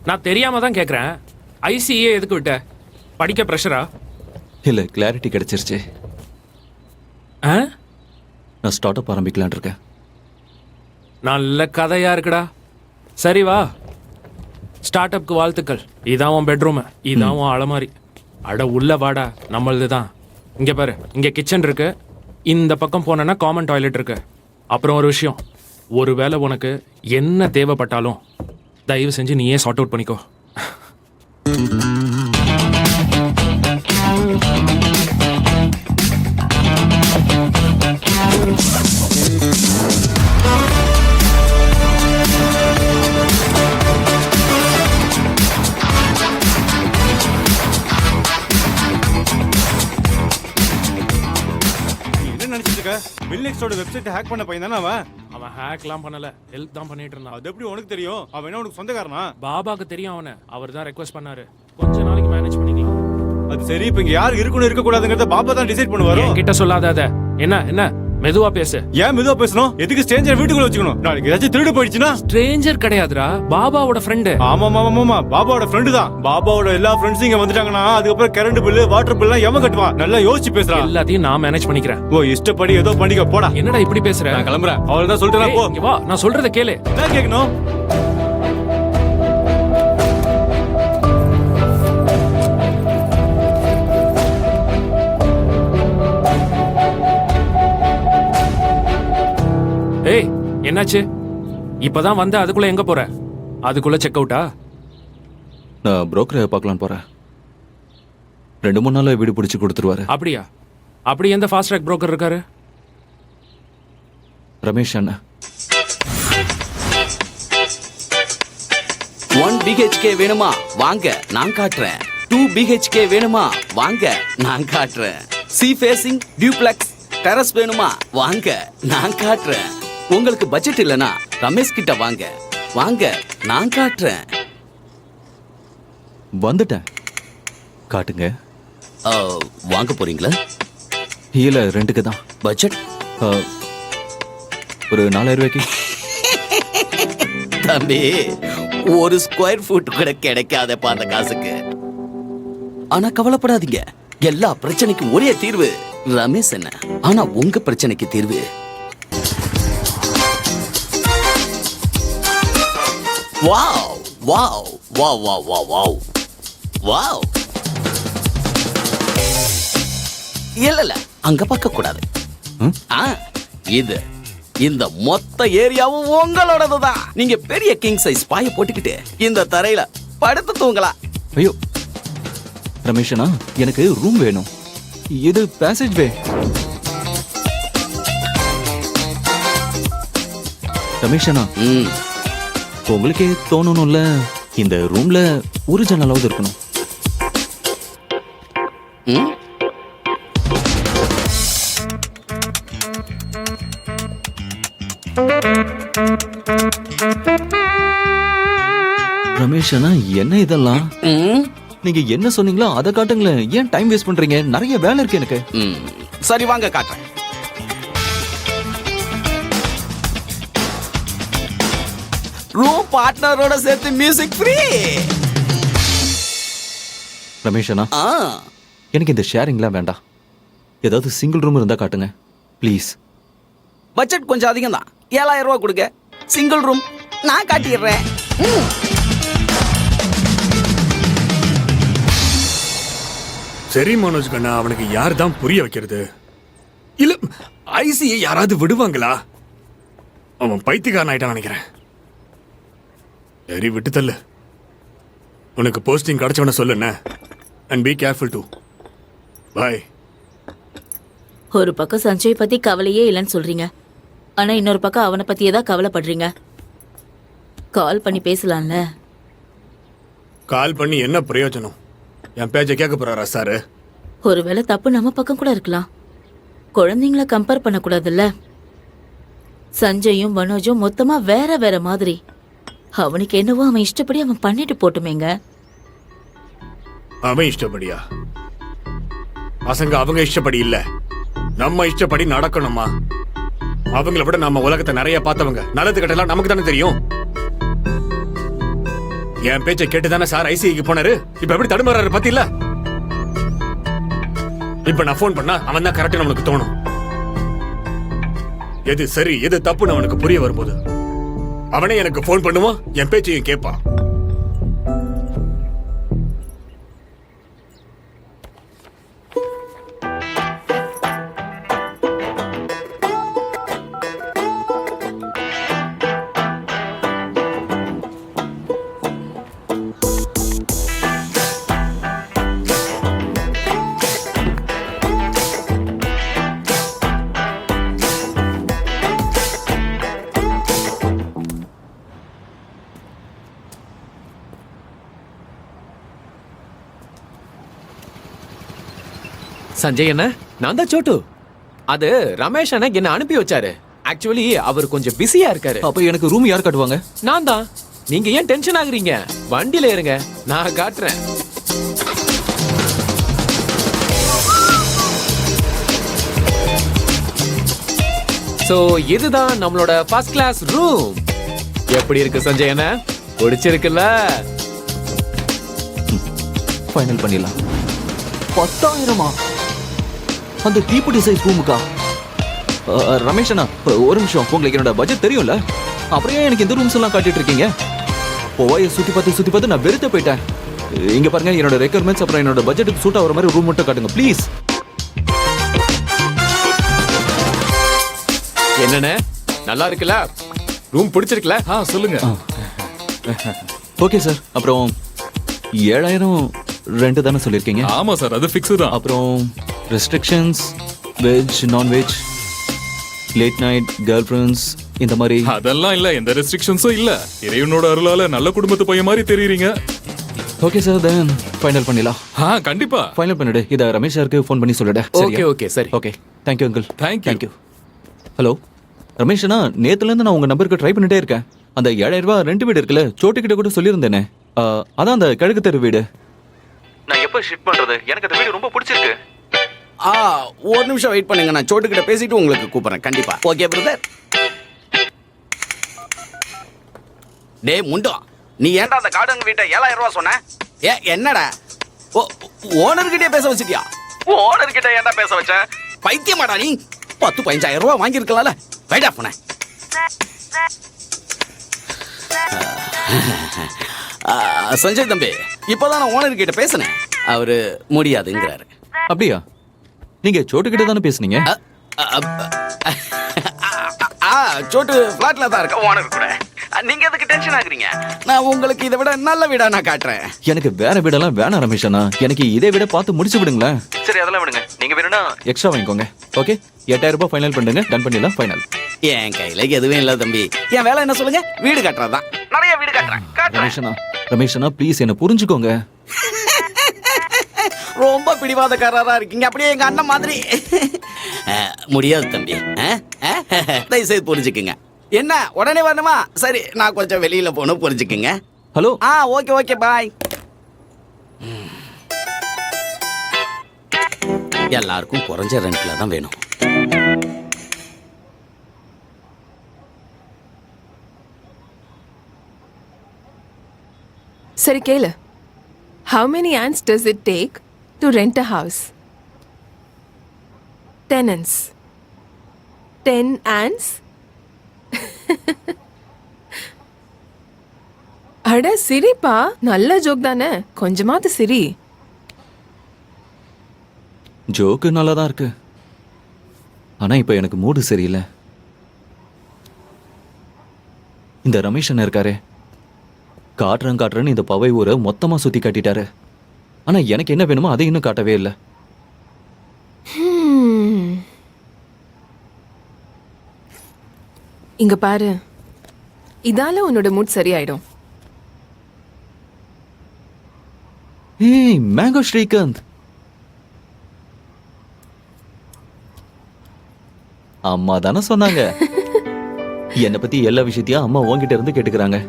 நான் தெரியாம தான் கேட்குறேன். ஐசிஏ எதுக்கு விட்ட? படிக்க ப்ரெஷரா? இல்லை, கிளாரிட்டி கிடைச்சிருச்சு. நான் ஸ்டார்ட் அப் ஆரம்பிக்கலான் இருக்கேன். நல்ல கதையா இருக்குடா. சரி வா, ஸ்டார்ட் அப்க்கு வாழ்த்துக்கள். இதான் உன் பெட்ரூமு, இதான் உன் அலமாரி. அட உள்ள வாடா, நம்மளது தான். இங்க பாரு, இங்க கிச்சன் இருக்கு. இந்த பக்கம் போனேன்னா காமன் டாய்லெட் இருக்கு. அப்புறம் ஒரு விஷயம், ஒருவேளை உனக்கு என்ன தேவைப்பட்டாலும் தயவு செஞ்சு நீயே சார்ட் அவுட் பண்ணிக்கோ. மில்நெக்ஸோட வெப்சைட் ஹேக் பண்ண பையன் தானே அவன்? அவன் ஹேக்லாம் பண்ணல, ஹெல்ப் தான் பண்ணிட்டு இருந்தான். அது எப்படி உனக்கு தெரியும்? அவன் என்ன உனக்கு சொந்தக்காரனா? பாபாக்கு தெரியும் அவனை. அவர் தான் ரெக்வெஸ்ட் பண்ணாரு. கொஞ்ச நாளைக்கு மேனேஜ் பண்ணிக்கலாம். அது சரி, இப்ப இங்க யார் இருக்கணும் இருக்க கூடாதுங்கறத பாபா தான் டிசைட் பண்ணுவாரு. என்கிட்ட சொல்லாத. அத என்ன என்ன மெதுவா பேசு. ஏன் மெதுவா பேசணும்? எதுக்கு ஸ்ட்ரேஞ்சர் வீட்டுக்குள்ள வச்சுக்கணும்? நாளைக்கு ஏதாச்சும் திருடு போயிடுச்சுனா? ஸ்ட்ரேஞ்சர் கிடையாதுடா, பாபாவோட ஃப்ரெண்ட். ஆமா ஆமா ஆமா, பாபாவோட ஃப்ரெண்ட் தான். பாபாவோட எல்லா ஃப்ரெண்ட்ஸும் இங்க வந்துட்டாங்கன்னா அதுக்கப்புறம் கரண்ட் பில், வாட்டர் பில் எல்லாம் எவன் கட்டுவான்? நல்லா யோசிச்சு பேசுறா. எல்லாத்தையும் நான் மேனேஜ் பண்ணிக்கிறேன். ஓ, இஷ்டப்படி ஏதோ பண்ணிக்க போடா. என்னடா இப்படி பேசுற? நான் கிளம்புறேன். அவள்தான் சொல்லிட்டு போ. இங்க வா, நான் சொல்றத கேளு. என்ன கேட்கணும்? ஏய், என்னாச்சு? இப்பதான் வந்த, அதுக்குள்ள எங்க போற? அதுக்குள்ள செக் அவுட்டா? நான் புரோக்கரை பார்க்கலாம் போறேன். 2-3 நாள்ல வீடு பிடிச்சு கொடுத்துருவாரு. அப்படியா? அப்படி எந்த ஃபாஸ்ட் ட்ராக் புரோக்கர் இருக்காரு? ரமேஷ் அண்ணா. 1 BHK வேணுமா? வாங்க, நான் காட்டுறேன். 2 BHK வேணுமா? வாங்க, நான் காட்டுறேன். சி ஃபேசிங் டியூப்ளெக்ஸ் டெரஸ் வேணுமா? வாங்க, நான் காட்டுறேன். உங்களுக்கு பட்ஜெட் இல்லனா ரமேஷ் கிட்ட வாங்க. வாங்க, நான் காட்டுறேன். வந்துட்டேன், காட்டுங்க. வாங்க போறீங்களா? இல்ல, ரெண்டுக்கு தான். பட்ஜெட் ஒரு 4000 ரூபாய்க்கு. தம்பி, ஒரு ஸ்கொயர் ஃபுட் கூட கிடைக்காதப்பா அந்த காசுக்கு. ஆனா கவலைப்படாதீங்க, எல்லா பிரச்சனைக்கும் ஒரே தீர்வு ரமேஷ் என்ன. ஆனா உங்க பிரச்சனைக்கு தீர்வு wow wow wow wow wow wow wow. இல்ல அங்க பார்க்க கூடாது. இது இந்த மொத்த ஏரியாவும் உங்களோடதுதான். நீங்க பெரிய கிங் சைஸ் பாய போட்டுக்கிட்டு இந்த தரையில படுத்து தூங்கலாம். ஐயோ ரமேஷனா, எனக்கு ரூம் வேணும். இது பேசேஜ் வே. ரமேஷனா, உங்களுக்கே தோணணும்ல, இந்த ரூம்ல ஒரு ஜன்னலாவது இருக்கணும். ரமேஷனா, என்ன இதெல்லாம்? நீங்க என்ன சொன்னீங்களோ அதை காட்டுங்களேன். ஏன் டைம் வேஸ்ட் பண்றீங்க? நிறைய வேலை இருக்கு எனக்கு. சரி வாங்க, காட்டுறேன். ரூம் பார்ட்னரோட சேர்த்து மியூசிக் ஃப்ரீ. ரமேஷனா, எனக்கு இந்த ஷேரிங்லாம் வேண்டாம். ஏதாவது சிங்கிள் ரூம் இருந்தா காட்டுங்க ப்ளீஸ். பட்ஜெட் கொஞ்சம் அதிகம் தான். 7000 ரூபாய் கொடுங்க, சிங்கிள் ரூம் நான் காட்டிடுறேன். சரி மனோஜ் கண்ணா, அவனுக்கு யார் தான் புரிய வைக்கிறது? இல்ல ஐசியை யாராவது விடுவாங்களா? அவன் பைத்தியக்காரன் ஆயிட்டான் நினைக்கிறேன். சரி விட்டு தள்ளு. உனக்கு போஸ்டிங் கிடைச்சவன சொல்லுண்ண. அண்ட் பி கேர்ஃபுல் டு. பாய். ஒரு பக்கம் சஞ்சய் பத்தி கவலையே இல்லைன்னு சொல்றீங்க, ஆனா இன்னொரு பக்கம் அவனை பத்தியே தான் கவலைப்படுறீங்க. கால் பண்ணி பேசலாம்ல? கால் பண்ணி என்ன பிரயோஜனம்? என் பேச்ச கேட்க போறாரா சாரு? ஒருவேளை தப்பு நம்ம பக்கம் கூட இருக்கலாம். குழந்தைங்கள கம்பேர் பண்ணக்கூடாதுல்ல. சஞ்சயும் மனோஜும் மொத்தமா வேற வேற மாதிரி. அவனுக்கு என்னவோ அவன் இஷ்டப்படி அவன் பண்ணிட்டு போட்டுமேங்க. அவன் இஷ்டப்படியா? பசங்க அவங்க இஷ்டப்படி இல்ல, நம்ம இஷ்டப்படி நடக்கணுமா? அவங்கள விட நம்ம உலகத்தை நிறைய பார்த்தவங்க. நல்லது கட்டலாம் நமக்கு தானே தெரியும். என் பேச்சை கேட்டுதானே சார் ஐசிஐக்கு போனாரு. இப்ப எப்படி தடுமாறாரு பத்தியில? இப்ப நான் போன் பண்ணா அவன் தான் கரெக்ட்னு அவனுக்கு தோணும். எது சரி எது தப்புன்னு அவனுக்கு புரிய வரும்போது அவனே எனக்கு போன் பண்ணுவான், என் பேச்சையும் கேட்பான். சஞ்சய் அண்ணா, நான் தான் சோட்டு. அது ரமேஷ் அண்ணா என்ன அனுப்பி வச்சாரு. ஆக்சுவலி அவர் கொஞ்சம் பிஸியா இருக்காரு. அப்ப எனக்கு ரூம் யார் காட்டுவாங்க? நான் தான். நீங்க ஏன் டென்ஷன் ஆகுறீங்க? வண்டியில ஏறுங்க, நான் காட்டுறேன். சோ இதுதான் நம்மளோட ஃபர்ஸ்ட் கிளாஸ் ரூம். எப்படி இருக்கு சஞ்சய் அண்ணா? பிடிச்சிருக்குல்ல? ஃபைனல் பண்ணிடலாம். 10,000 அந்த தீப்பெட்டி சைஸ் ரூமுக்கா? ரமேஷ் அண்ணா, ஒரு நிமிஷம். உங்களுக்கு என்னோட பட்ஜெட் தெரியும்ல, அப்புறம் ஏன் எனக்கு இந்த ரூம்ஸ் எல்லாம் காட்டிட்டு இருக்கீங்க? போய் சுத்தி பார்த்து நான் வெறுத்த போயிட்டேன். இங்க பாருங்க, என்னோட ரெக்யர்மெண்ட்ஸ் அப்புறம் என்னோட பட்ஜெட்டுக்கு சூட் ஆகிற மாதிரி ரூம் மட்டும் காட்டுங்க ப்ளீஸ். என்னண்ணே, நல்லா இருக்குல்ல? ரூம் பிடிச்சிருக்குல? சொல்லுங்க. Okay sir. அப்புறம் 7,000 ரெண்டு தானே சொல்லியிருக்கீங்க? ஆமா சார், அது ஃபிக்ஸ் தான். அப்புறம் restrictions, veg non veg, late night, girl friends இந்த மாதிரி? அதெல்லாம் இல்ல, எந்த ரெஸ்ட்ரிக்ஷன்ஸும் இல்ல. இறைவனோட அருளால நல்ல குடும்பத்து பையன் மாதிரி தெரியுறீங்க. ஓகே சார், தென் ஃபைனல் பண்ணிடலாம். கண்டிப்பா ஃபைனல் பண்ணிடு. இதை ரமேஷ் சாருக்கு ஃபோன் பண்ணி சொல்லிடு. ஓகே ஓகே சரி. Okay, thank you uncle. Thank you. Hello Ramesh அண்ணா, நேத்துலேருந்து நான் உங்க நம்பருக்கு ட்ரை பண்ணிட்டே இருக்கேன். அந்த 7,000 ரூபாய் ரெண்ட் வீடு இருக்குல்ல, சோட்டு கிட்ட கூட சொல்லியிருந்தேனே, அதான் அந்த கிழக்கு தெரு வீடு. நான் எப்போ ஷிஃப்ட் பண்றது? எனக்கு அந்த வீடு ரொம்ப பிடிச்சிருக்கு. ஒரு நிமிஷம் வெயிட் பண்ணுங்க, நான் சோட்டு கிட்ட பேசிட்டு உங்களுக்கு கூப்பிடுறேன் கண்டிப்பா. Okay brother. டே முண்டோ, நீ ஏன்டா அந்த கார்டன் வீட்டை 7,000 ரூபாய் சொன்ன? என்னடா ஓனர் கிட்டே பேச வச்சிட்டியா? ஓனர் கிட்ட ஏன்டா பேச வச்ச? பைத்தியமாடா நீ? 10-15,000 ரூபாய் வாங்கியிருக்கலாம்ல. வைடா போன. சஞ்சய் தம்பி, இப்போதான் நான் ஓனர் கிட்ட பேசினேன். அவரு முடியாதுங்கிறாரு. அப்படியா? நீங்க சோட்டு கிட்ட தானே பேசுனீங்க? சோட்டு பிளாட்ல தான் இருக்க ஓனர் கூட. நீங்க எதுக்கு டென்ஷன் ஆகுறீங்க? நான் உங்களுக்கு இதை விட நல்ல வீடா நான் காட்டுறேன். எனக்கு வேற வீடெல்லாம் வேணாம் ரமேஷ் அண்ணா, எனக்கு இதே விட பார்த்து முடிச்சு விடுங்களேன். சரி அதெல்லாம் விடுங்க, நீங்க வேணும்னா எக்ஸ்ட்ரா வாங்கிக்கோங்க. ஓகே, 8,000 ரூபாய் ஃபைனல் பண்ணுங்க, டன் பண்ணிடலாம். ஃபைனல். என் கையில எதுவும் இல்ல தம்பி. என் வேலை என்ன சொல்லுங்க? வீடு கட்டுறதுதான். நிறைய வீடு கட்டுறேன். ரமேஷ் அண்ணா ப்ளீஸ் என்ன புரிஞ்சுக்கோங்க. ரொம்ப பிடிவாதக்காரரா இருக்கீங்க, அப்படியே எங்க அண்ணன் மாதிரி. முடியாது தம்பி, தயவு செய்து புரிஞ்சுக்குங்க. என்ன உடனே வரணுமா? சரி, நான் கொஞ்சம் வெளியில போகணும், புரிஞ்சுக்குங்க. ஹலோ. Okay okay bye. எல்லாருக்கும் குறைஞ்ச ரெண்ட்ல தான் வேணும். சரி கேளு. How many ants does it take to rent a house? Tenants. 10 ants? அட சிரிப்பா, நல்ல ஜோக் தானே, கொஞ்சமாவது சிரி. ஜோக்கு நல்லா தான் இருக்கு, ஆனா இப்ப எனக்கு மூடு சரியில்லை. இந்த ரமேஷ் அண்ணன் இருக்காரே, காட்டுறேன்னு இந்த பவை ஊரை மொத்தமா சுத்தி காட்டிட்டாரு. ஆனா எனக்கு என்ன வேணுமோ அதை இன்னும் காட்டவே இல்லை. இங்க பாரு, இதால உன்னோட மூட் சரியாயிடும். ஏய் மேங்கோ ஸ்ரீகாந்த், அம்மா தானே சொன்னாங்க. என்னை பத்தி எல்லா விஷயத்தையும் அம்மா உன்கிட்ட இருந்து கேட்டுக்கிறாங்க.